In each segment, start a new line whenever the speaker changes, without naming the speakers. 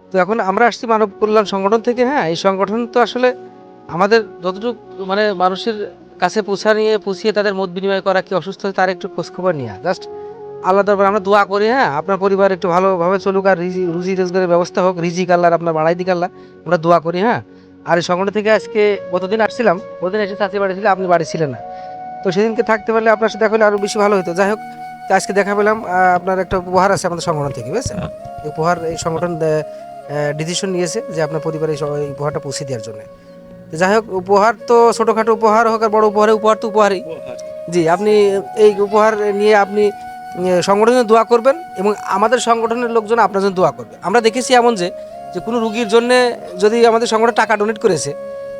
তো এখন আমরা আসছি মানব কল্যাণ সংগঠন থেকে। হ্যাঁ, এই সংগঠন তো আসলে আমাদের যতটুকু মানে মানুষের কাছে পৌঁছিয়ে তাদের মত বিনিময় করা, কি অসুস্থ হয় তার একটু খোঁজখবর নেওয়া, জাস্ট আল্লাহ দরবারে আমরা দোয়া করি। হ্যাঁ, আপনার পরিবার একটু ভালোভাবে চলুক, আর রুজি রোজগারের ব্যবস্থা হোক, রিজিক আল্লাহর আপনার বাড়াই দিক আল্লাহ, আমরা দোয়া করি। হ্যাঁ, আর এই সংগঠন থেকে আজকে গতদিন আসছিলাম, গতদিন এসে চাচি বাড়ি ছিল, আপনি বাড়ি ছিলেন না। তো সেদিনকে থাকতে পারলে আপনার সাথে দেখা হলে আরো বেশি ভালো হতো। যাই হোক, তো আজকে দেখা পেলাম। আপনার একটা উপহার আছে আমাদের সংগঠন থেকে, বুঝছেন? এই উপহার এই সংগঠন ডিসিশন নিয়েছে যে আপনার পরিবারে এই উপহারটা পৌঁছে দেওয়ার জন্য। তো যাই হোক, উপহার তো ছোটোখাটো উপহার হোক আর বড় উপহার তো উপহারই। জি, আপনি এই উপহার নিয়ে আপনি সংগঠনের দোয়া করবেন, এবং আমাদের সংগঠনের লোকজন আপনার জন্য দোয়া করবে। আমরা দেখেছি এমন যে যে কোনো রুগীর জন্য যদি আমাদের সংগঠন টাকা ডোনেট করেছে,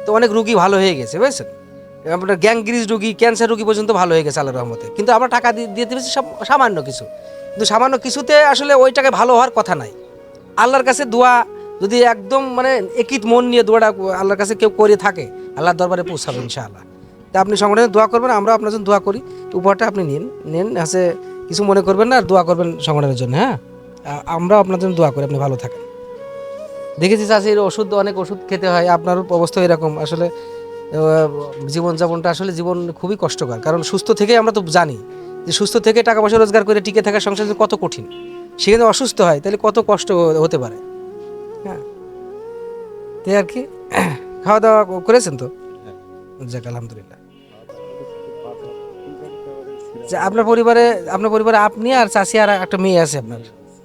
তো অনেক রুগী ভালো হয়ে গেছে, বুঝছেন? আপনার গ্যাংগ্রিস রুগী, ক্যান্সার রুগী পর্যন্ত ভালো হয়ে গেছে আল্লাহর রহমতে। কিন্তু আমরা টাকা দিয়ে দিয়েছি সামান্য কিছু, কিন্তু সামান্য কিছুতে আসলে ওই টাকায় ভালো হওয়ার কথা নাই। আল্লাহর কাছে দোয়া যদি একদম মানে একিত মন নিয়ে দোয়াটা আল্লাহর কাছে কেউ করে থাকে, আল্লাহর দরবারে পৌঁছাবে ইনশাআল্লাহ। তা আপনি সংগঠনে দোয়া করবেন, আমরা আপনার জন্য দোয়া করি। উপহারটা আপনি নেন আছে, কিছু মনে করবেন না, আর দোয়া করবেন সংগঠনের জন্য। হ্যাঁ, আমরা আপনার জন্য দোয়া করি, আপনি ভালো থাকেন। দেখেছি চাষির অনেক ওষুধ খেতে হয়, আপনার অবস্থা এরকম। আসলে জীবনযাপনটা আসলে জীবন খুবই কষ্টকর, কারণ সুস্থ থেকে আমরা তো জানি যে সুস্থ থেকে টাকা পয়সা রোজগার করে টিকে থাকা সংসার যে কত কঠিন। সেখানে অসুস্থ হয় তাহলে কত কষ্ট হতে পারে। হ্যাঁ, তাই আর কি। খাওয়া দাওয়া করেছেন তো? যাক, আলহামদুলিল্লাহ। যে আপনার পরিবারে আপনি আর চাষি আর একটা মেয়ে আছে আপনার?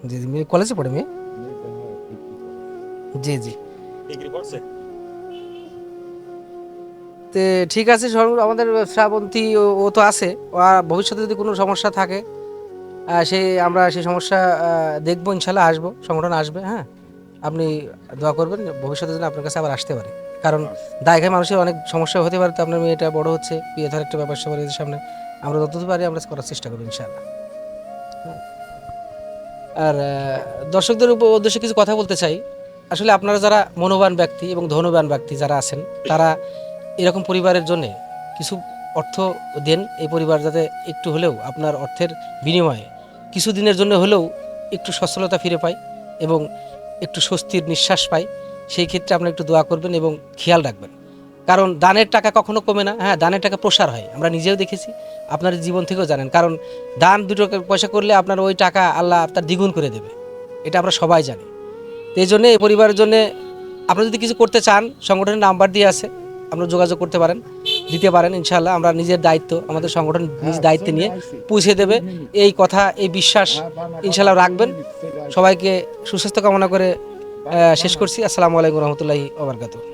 জি জি, মেয়ে কলেজে পড়ে মেয়ে? জি জি। তো ঠিক আছে, আমাদের শ্রাবন্তী ও তো আছে। আর ভবিষ্যতে যদি কোনো সমস্যা থাকে, আমরা সেই সমস্যা দেখবো, ইনশাল্লাহ আসবো, সংগঠন আসবে। হ্যাঁ, আপনি দোয়া করবেন ভবিষ্যতে যেন আপনার কাছে আবার আসতে পারে, কারণ দায়ঘায় মানুষের অনেক সমস্যা হতে পারে। তো আপনার মেয়েটা বড় হচ্ছে, বিয়ে ধর একটা ব্যাপার স্যাপার এদের সামনে, আমরা যতদূর পারি আমরা করার চেষ্টা করবো ইনশাল্লাহ। আর দর্শকদের উদ্দেশ্যে কিছু কথা বলতে চাই। আসলে আপনারা যারা মনোবান ব্যক্তি এবং ধনবান ব্যক্তি যারা আছেন, তারা এরকম পরিবারের জন্য কিছু অর্থ দেন। এই পরিবার যাতে একটু হলেও আপনার অর্থের বিনিময়ে কিছু দিনের জন্য হলেও একটু সচ্ছলতা ফিরে পায় এবং একটু স্বস্তির নিঃশ্বাস পায়, সেই ক্ষেত্রে আপনারা একটু দোয়া করবেন এবং খেয়াল রাখবেন। কারণ দানের টাকা কখনো কমে না। হ্যাঁ, দানের টাকা প্রসার হয়, আমরা নিজেও দেখেছি, আপনার জীবন থেকেও জানেন। কারণ দান দুটো পয়সা করলে আপনার ওই টাকা আল্লাহ তার দ্বিগুণ করে দেবে, এটা আমরা সবাই জানি। তো এই জন্যে এই পরিবারের জন্যে আপনারা যদি কিছু করতে চান, সংগঠনের নাম্বার দিয়ে আছে, আপনারা যোগাযোগ করতে পারেন, দিতে পারেন। ইনশাআল্লাহ আমরা নিজের দায়িত্ব, আমাদের সংগঠন নিজ দায়িত্বে নিয়ে পৌঁছে দেবে, এই কথা, এই বিশ্বাস ইনশাআল্লাহ রাখবেন। সবাইকে সুস্বাস্থ্য কামনা করে শেষ করছি। আসসালামু আলাইকুম রহমতুল্লাহি ওয়া বারাকাতুহু।